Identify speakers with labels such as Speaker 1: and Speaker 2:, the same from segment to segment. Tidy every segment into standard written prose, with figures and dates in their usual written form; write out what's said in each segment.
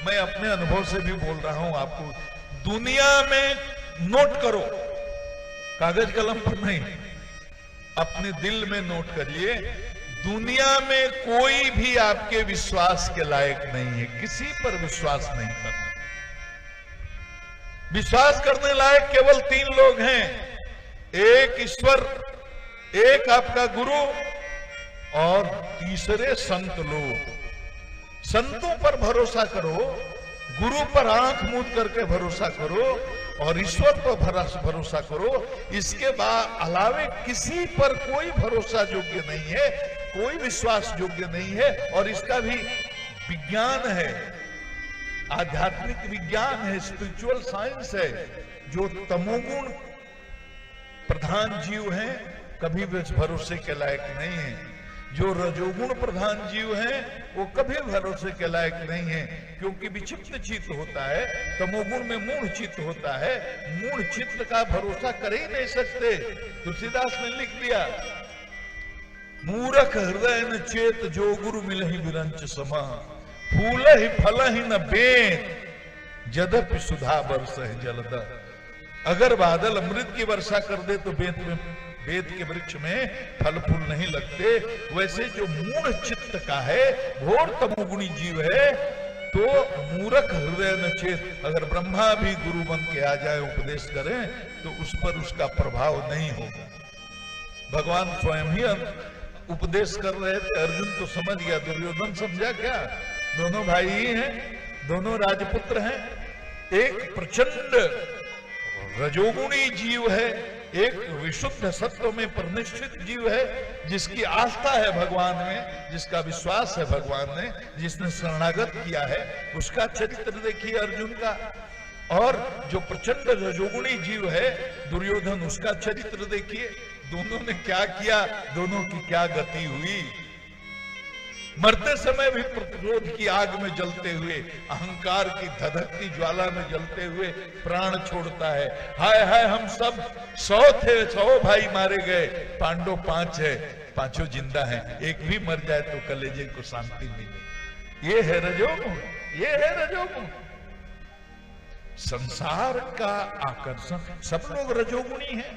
Speaker 1: मैं अपने अनुभव से भी बोल रहा हूं आपको, दुनिया में नोट करो, कागज कलम पर नहीं, अपने दिल में नोट करिए, दुनिया में कोई भी आपके विश्वास के लायक नहीं है। किसी पर विश्वास नहीं करना। विश्वास करने लायक केवल 3 लोग हैं, एक ईश्वर, एक आपका गुरु और तीसरे संत लोग। संतों पर भरोसा करो, गुरु पर आंख मूंद करके भरोसा करो और ईश्वर पर भरोसा करो। इसके बाद अलावे किसी पर कोई भरोसा योग्य नहीं है, कोई विश्वास योग्य नहीं है। और इसका भी विज्ञान है, आध्यात्मिक विज्ञान है, स्पिरिचुअल साइंस है। जो तमोगुण प्रधान जीव हैं कभी भी भरोसे के लायक नहीं है। जो रजोगुण प्रधान जीव हैं वो कभी भरोसे के लायक नहीं है, क्योंकि विक्षिप्त चित्त होता है। तमोगुण में मूढ़ चित्त होता है, मूढ़ चित्त का भरोसा कर ही नहीं सकते। तुलसीदास ने लिख दिया, मूरख हृदय न चेत जो गुरु मिलहि विरंच समा, फूल ही फल ही न बेत जदपि सुधा बरस है जलद। अगर बादल अमृत की वर्षा कर दे तो वेद के वृक्ष में फल फूल नहीं लगते। वैसे जो मूढ़ चित्त का है, घोर तमोगुणी जीव है, तो मूर्ख हृदय न चेत, अगर ब्रह्मा भी गुरु बन के आ जाए, उपदेश करें, तो उस पर उसका प्रभाव नहीं होगा। भगवान स्वयं ही उपदेश कर रहे थे, अर्जुन तो समझ गया, दुर्योधन समझा क्या? दोनों भाई ही हैं, दोनों राजपुत्र हैं। एक प्रचंड रजोगुणी जीव है, एक विशुद्ध सत्व में प्रतिष्ठित जीव है, जिसकी आस्था है भगवान में, जिसका विश्वास है भगवान ने, जिसने शरणागत किया है। उसका चरित्र देखिए अर्जुन का। और जो प्रचंड रजोगुणी जीव है दुर्योधन, उसका चरित्र देखिए। दोनों ने क्या किया, दोनों की क्या गति हुई। मरते समय भी प्रतिरोध की आग में जलते हुए, अहंकार की धधकती ज्वाला में जलते हुए प्राण छोड़ता है। हाय हाय, हम सब 100 थे, 100 भाई मारे गए, पांडव 5 है, 5 जिंदा हैं, एक भी मर जाए तो कलेजे को शांति मिले। ये है रजोगुण, ये है रजोगुण। संसार का आकर्षण, सब लोग रजोगुणी हैं।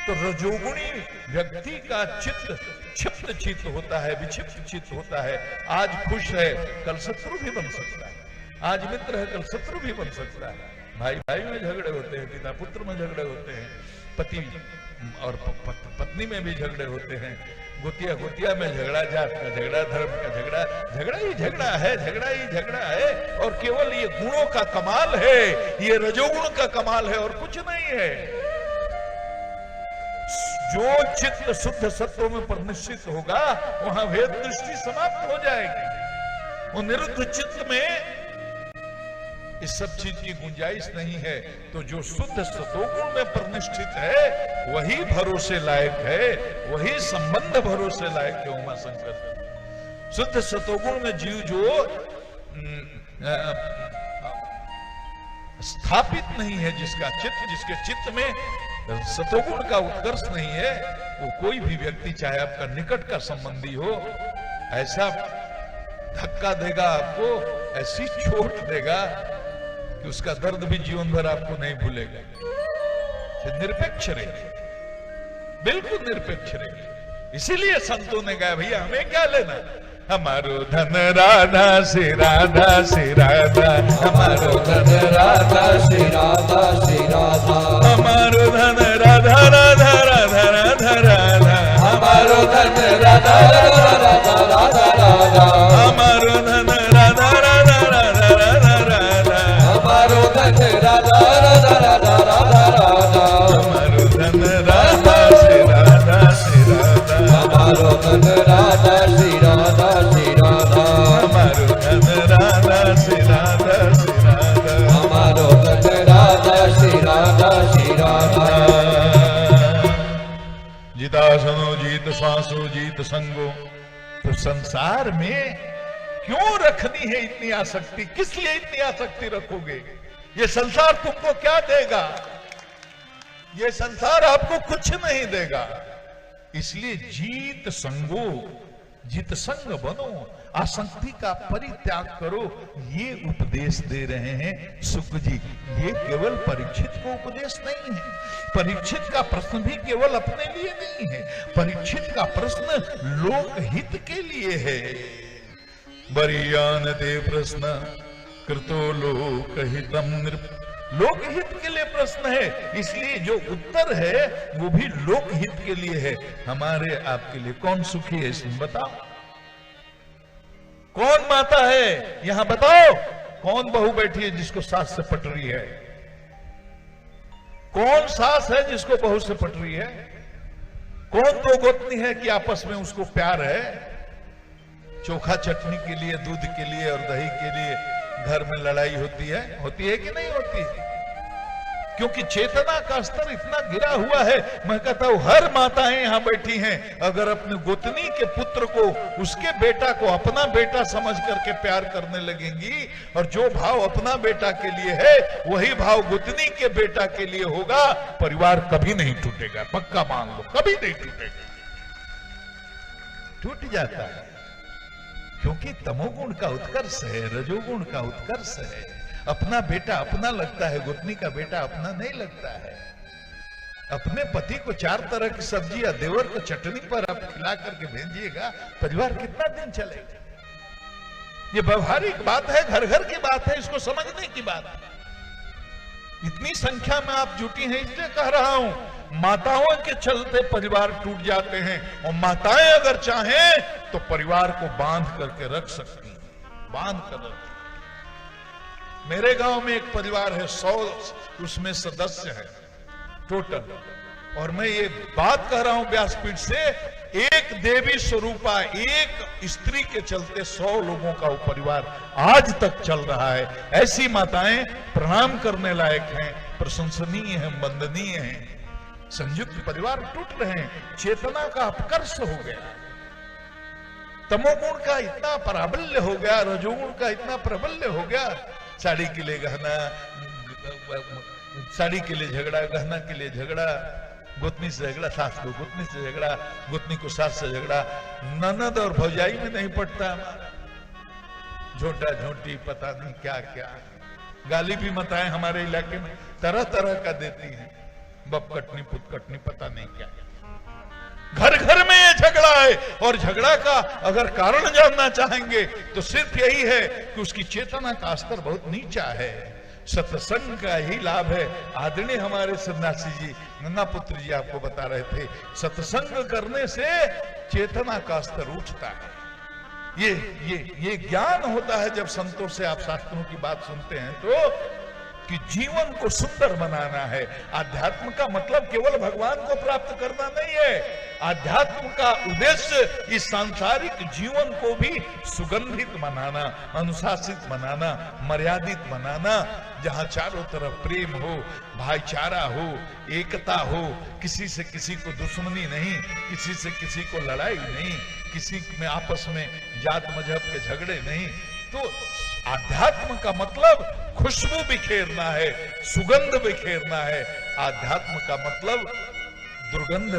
Speaker 1: तो रजोगुणी व्यक्ति का चित्त क्षिप्त चित्त होता है, विक्षिप्त चित्त होता है। आज खुश है, कल शत्रु भी बन सकता है। आज मित्र है, कल शत्रु भी बन सकता है। भाई भाई में झगड़े होते हैं, पिता पुत्र में झगड़े होते हैं, पति और पत्नी में भी झगड़े होते हैं, गोतिया गोतिया में झगड़ा, जात का झगड़ा, धर्म का झगड़ा, झगड़ा ही झगड़ा है, झगड़ा ही झगड़ा है। और केवल ये गुणों का कमाल है, ये रजोगुण का कमाल है और कुछ नहीं है। जो चित्त शुद्ध सत्व में प्रतिष्ठित होगा, वहां भेद दृष्टि समाप्त हो जाएगी। वो निरुद्ध चित्त में इस सब चीज की गुंजाइश नहीं है। तो जो शुद्ध सतोगुण में प्रतिष्ठित है वही भरोसे लायक है, वही संबंध भरोसे लायक है। उमा शंकर, शुद्ध सतोगुण में जीव जो स्थापित नहीं है, जिसका चित्त, जिसके चित्त में सतोगुण का उत्कर्ष नहीं है, वो कोई भी व्यक्ति, चाहे आपका निकट का संबंधी हो, ऐसा धक्का देगा आपको, ऐसी चोट देगा कि उसका दर्द भी जीवन भर आपको नहीं भूलेगा। निरपेक्ष रहे, बिल्कुल निरपेक्ष रहे। इसीलिए संतों ने कहा, भैया हमें क्या लेना, हमारो धन राधा से राधा से राधा, हमारो धन राधा से राधा से राधा, हमारो धन राधा राधा राधा राधा राधा, हमारो धन राधा राधा राधा राधा राधा, हमारो धन राधा राधा राधा राधा राधा, हमारो धन राधा राधा राधा राधा राधा, हमारो धन राधा से राधा से राधा, हमारो धन राधा से राधा से राधा, हमारो धन राधा से राधा से राधा, हमारो धन राधा से राधा से राधा। जितासनो जीत सांसो जीत संगो। तो संसार में क्यों रखनी है इतनी आसक्ति, किस लिए इतनी आसक्ति रखोगे? ये संसार तुमको क्या देगा? ये संसार आपको कुछ नहीं देगा। इसलिए जीत संगो, जित संग बनो, आसक्ति का परित्याग करो, ये उपदेश दे रहे हैं शुक जी। ये केवल परीक्षित को उपदेश नहीं है, परीक्षित का प्रश्न भी केवल अपने लिए नहीं है, परीक्षित का प्रश्न लोकहित के लिए है। बरियान दे प्रश्न कृतो लोकहितम नृप, लोकहित के लिए प्रश्न है, इसलिए जो उत्तर है वो भी लोकहित के लिए है, हमारे आपके लिए। कौन सुखी है इसमें बताओ? कौन माता है यहां बताओ? कौन बहू बैठी है जिसको सास से पट रही है? कौन सास है जिसको बहू से पट रही है? कौन दो गोतनी है कि आपस में उसको प्यार है? चोखा चटनी के लिए, दूध के लिए और दही के लिए घर में लड़ाई होती है कि नहीं होती? क्योंकि चेतना का स्तर इतना गिरा हुआ है। मैं कहता हूं हर माताएं यहां बैठी हैं, अगर अपने गोतनी के पुत्र को, उसके बेटा को अपना बेटा समझ करके प्यार करने लगेंगी, और जो भाव अपना बेटा के लिए है वही भाव गोतनी के बेटा के लिए होगा, परिवार कभी नहीं टूटेगा, पक्का मान लो, कभी नहीं टूटेगा। टूट जाता है क्योंकि तमोगुण का उत्कर्ष है, रजोगुण का उत्कर्ष है। अपना बेटा अपना लगता है, गोतनी का बेटा अपना नहीं लगता है। अपने पति को 4 तरह की सब्जी या देवर को चटनी पर आप खिला करके भेजिएगा, परिवार कितना दिन चलेगा? ये व्यवहारिक बात है, घर घर की बात है, इसको समझने की बात है। इतनी संख्या में आप जुटी हैं, इसलिए कह रहा हूं, माताओं के चलते परिवार टूट जाते हैं, और माताएं अगर चाहें तो परिवार को बांध करके रख सकती हैं, बांध कर रख। मेरे गांव में एक परिवार है, 100 उसमें सदस्य है टोटल, और मैं ये बात कह रहा हूं व्यासपीठ से, एक देवी स्वरूपा, एक स्त्री के चलते 100 लोगों का वो परिवार आज तक चल रहा है। ऐसी माताएं प्रणाम करने लायक हैं, प्रशंसनीय हैं, वंदनीय हैं। संयुक्त परिवार टूट रहे हैं, चेतना का अपकर्ष हो गया, तमोगुण का इतना प्राबल्य हो गया, रजोगुण का इतना प्राबल्य हो गया। साड़ी के लिए गहना, साड़ी के लिए झगड़ा, गहना के लिए झगड़ा, गोतनी से झगड़ा, सास को गोतनी से झगड़ा, गोतनी को सास से झगड़ा, ननद और भौजाई में नहीं पड़ता हमारा, झोटा झोटी पता नहीं क्या क्या, गाली भी माताएं हमारे इलाके में तरह तरह का देती हैं, बप कटनी पुत कटनी पता नहीं क्या। घर घर में ये झगड़ा है, और झगड़ा का अगर कारण जानना चाहेंगे तो सिर्फ यही है कि उसकी चेतना का स्तर बहुत नीचा है। सत्संग का ही लाभ है। आदरणीय हमारे सन्यासी जी, नन्ना पुत्र जी आपको बता रहे थे, सत्संग करने से चेतना का स्तर उठता है। ये ज्ञान होता है जब संतों से आप शास्त्रों की बात सुनते हैं तो, कि जीवन को सुंदर बनाना है। आध्यात्म का मतलब केवल भगवान को प्राप्त करना नहीं है, आध्यात्म का उद्देश्य इस सांसारिक जीवन को भी सुगंधित बनाना, अनुशासित बनाना, मर्यादित बनाना, जहां चारों तरफ प्रेम हो, भाईचारा हो, एकता हो, किसी से किसी को दुश्मनी नहीं, किसी से किसी को लड़ाई नहीं, किसी में आपस में जात मजहब के झगड़े नहीं। तो आध्यात्म का मतलब खुशबू बिखेरना है, सुगंध बिखेरना है। आध्यात्म का मतलब दुर्गंध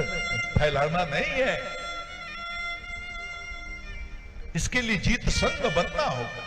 Speaker 1: फैलाना नहीं है। इसके लिए जीत संग बनना होगा।